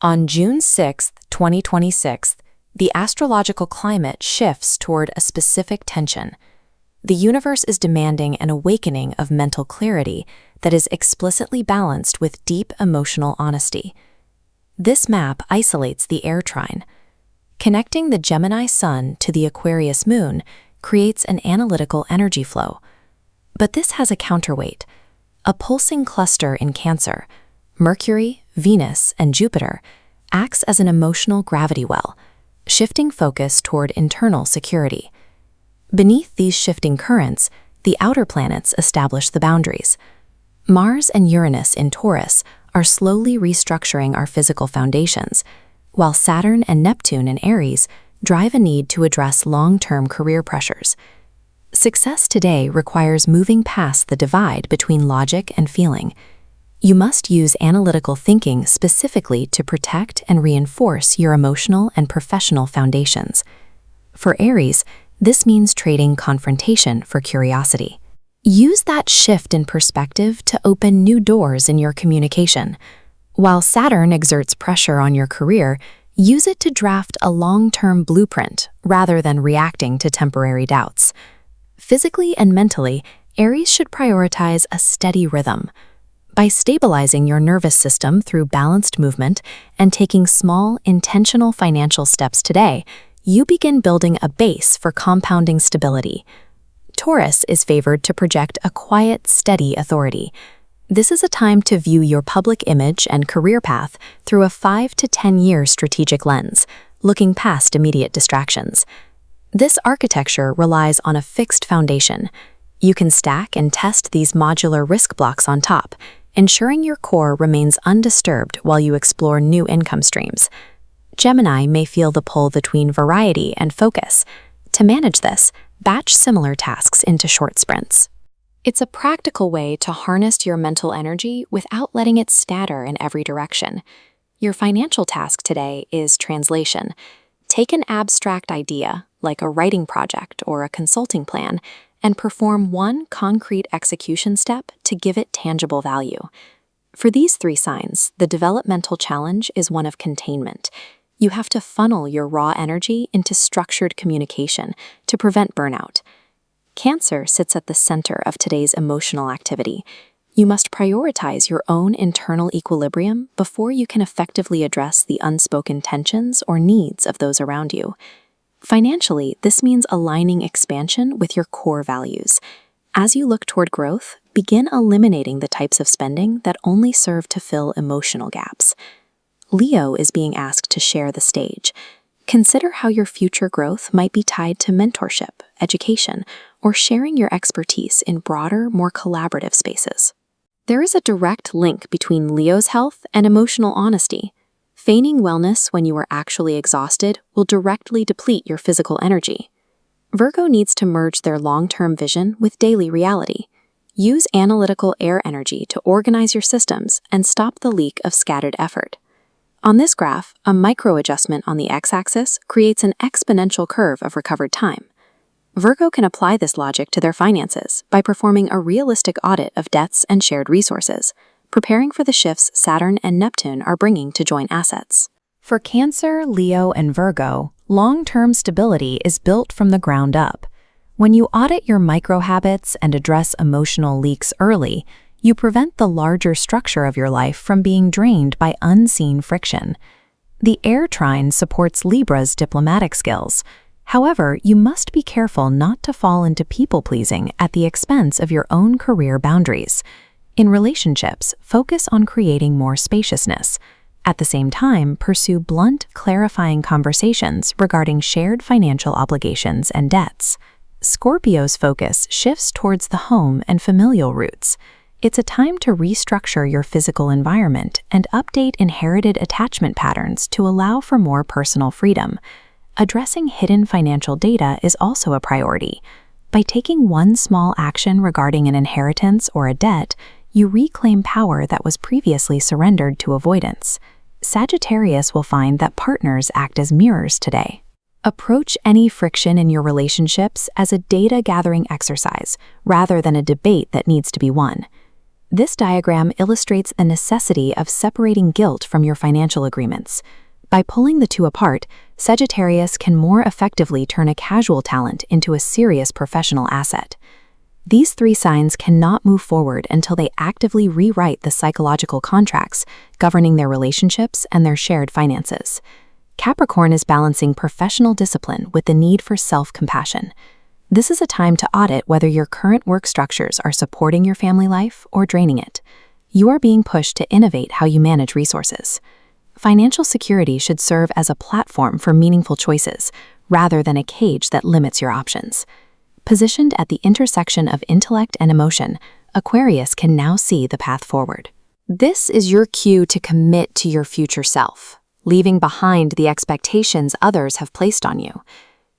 On June 6, 2026, the astrological climate shifts toward a specific tension. The universe is demanding an awakening of mental clarity that is explicitly balanced with deep emotional honesty. This map isolates the air trine. Connecting the Gemini sun to the Aquarius moon creates an analytical energy flow. But this has a counterweight, a pulsing cluster in Cancer. Mercury, Venus, and Jupiter acts as an emotional gravity well, shifting focus toward internal security. Beneath these shifting currents, the outer planets establish the boundaries. Mars and Uranus in Taurus are slowly restructuring our physical foundations, while Saturn and Neptune in Aries drive a need to address long-term career pressures. Success today requires moving past the divide between logic and feeling. You must use analytical thinking specifically to protect and reinforce your emotional and professional foundations. For Aries, this means trading confrontation for curiosity. Use that shift in perspective to open new doors in your communication. While Saturn exerts pressure on your career, use it to draft a long-term blueprint rather than reacting to temporary doubts. Physically and mentally, Aries should prioritize a steady rhythm. By stabilizing your nervous system through balanced movement and taking small, intentional financial steps today, you begin building a base for compounding stability. Taurus is favored to project a quiet, steady authority. This is a time to view your public image and career path through a 5 to 10-year strategic lens, looking past immediate distractions. This architecture relies on a fixed foundation. You can stack and test these modular risk blocks on top, ensuring your core remains undisturbed while you explore new income streams. Gemini may feel the pull between variety and focus. To manage this, batch similar tasks into short sprints. It's a practical way to harness your mental energy without letting it scatter in every direction. Your financial task today is translation. Take an abstract idea, like a writing project or a consulting plan, and perform one concrete execution step to give it tangible value. For these 3 signs, the developmental challenge is one of containment. You have to funnel your raw energy into structured communication to prevent burnout. Cancer sits at the center of today's emotional activity. You must prioritize your own internal equilibrium before you can effectively address the unspoken tensions or needs of those around you. Financially, this means aligning expansion with your core values. As you look toward growth, begin eliminating the types of spending that only serve to fill emotional gaps. Leo is being asked to share the stage. Consider how your future growth might be tied to mentorship, education, or sharing your expertise in broader, more collaborative spaces. There is a direct link between Leo's health and emotional honesty. Feigning wellness when you are actually exhausted will directly deplete your physical energy. Virgo needs to merge their long-term vision with daily reality. Use analytical air energy to organize your systems and stop the leak of scattered effort. On this graph, a micro-adjustment on the x-axis creates an exponential curve of recovered time. Virgo can apply this logic to their finances by performing a realistic audit of debts and shared resources, preparing for the shifts Saturn and Neptune are bringing to joint assets. For Cancer, Leo, and Virgo, long-term stability is built from the ground up. When you audit your micro-habits and address emotional leaks early, you prevent the larger structure of your life from being drained by unseen friction. The air trine supports Libra's diplomatic skills. However, you must be careful not to fall into people-pleasing at the expense of your own career boundaries. In relationships, focus on creating more spaciousness. At the same time, pursue blunt, clarifying conversations regarding shared financial obligations and debts. Scorpio's focus shifts towards the home and familial roots. It's a time to restructure your physical environment and update inherited attachment patterns to allow for more personal freedom. Addressing hidden financial data is also a priority. By taking one small action regarding an inheritance or a debt, you reclaim power that was previously surrendered to avoidance. Sagittarius will find that partners act as mirrors today. Approach any friction in your relationships as a data-gathering exercise rather than a debate that needs to be won. This diagram illustrates the necessity of separating guilt from your financial agreements. By pulling the two apart, Sagittarius can more effectively turn a casual talent into a serious professional asset. These three signs cannot move forward until they actively rewrite the psychological contracts governing their relationships and their shared finances. Capricorn is balancing professional discipline with the need for self-compassion. This is a time to audit whether your current work structures are supporting your family life or draining it. You are being pushed to innovate how you manage resources. Financial security should serve as a platform for meaningful choices, rather than a cage that limits your options. Positioned at the intersection of intellect and emotion, Aquarius can now see the path forward. This is your cue to commit to your future self, leaving behind the expectations others have placed on you.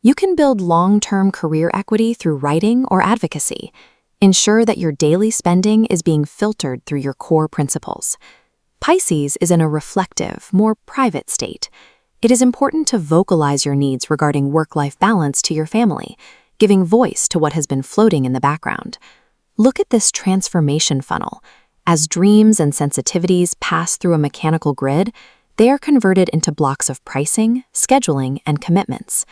You can build long-term career equity through writing or advocacy. Ensure that your daily spending is being filtered through your core principles. Pisces is in a reflective, more private state. It is important to vocalize your needs regarding work-life balance to your family, giving voice to what has been floating in the background. Look at this transformation funnel. As dreams and sensitivities pass through a mechanical grid, they are converted into blocks of pricing, scheduling, and commitments.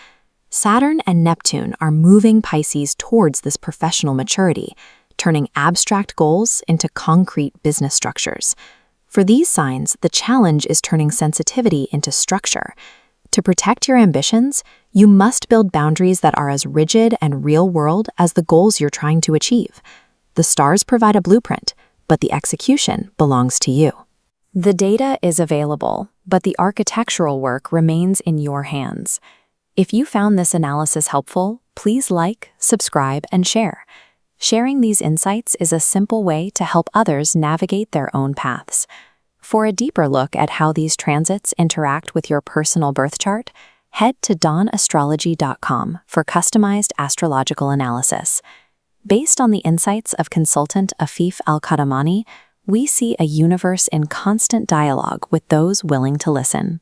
Saturn and Neptune are moving Pisces towards this professional maturity, turning abstract goals into concrete business structures. For these signs, the challenge is turning sensitivity into structure. To protect your ambitions, you must build boundaries that are as rigid and real-world as the goals you're trying to achieve. The stars provide a blueprint, but the execution belongs to you. The data is available, but the architectural work remains in your hands. If you found this analysis helpful, please like, subscribe, and share. Sharing these insights is a simple way to help others navigate their own paths. For a deeper look at how these transits interact with your personal birth chart, head to dawnastrology.com for customized astrological analysis. Based on the insights of consultant Afif Al-Qadamani, we see a universe in constant dialogue with those willing to listen.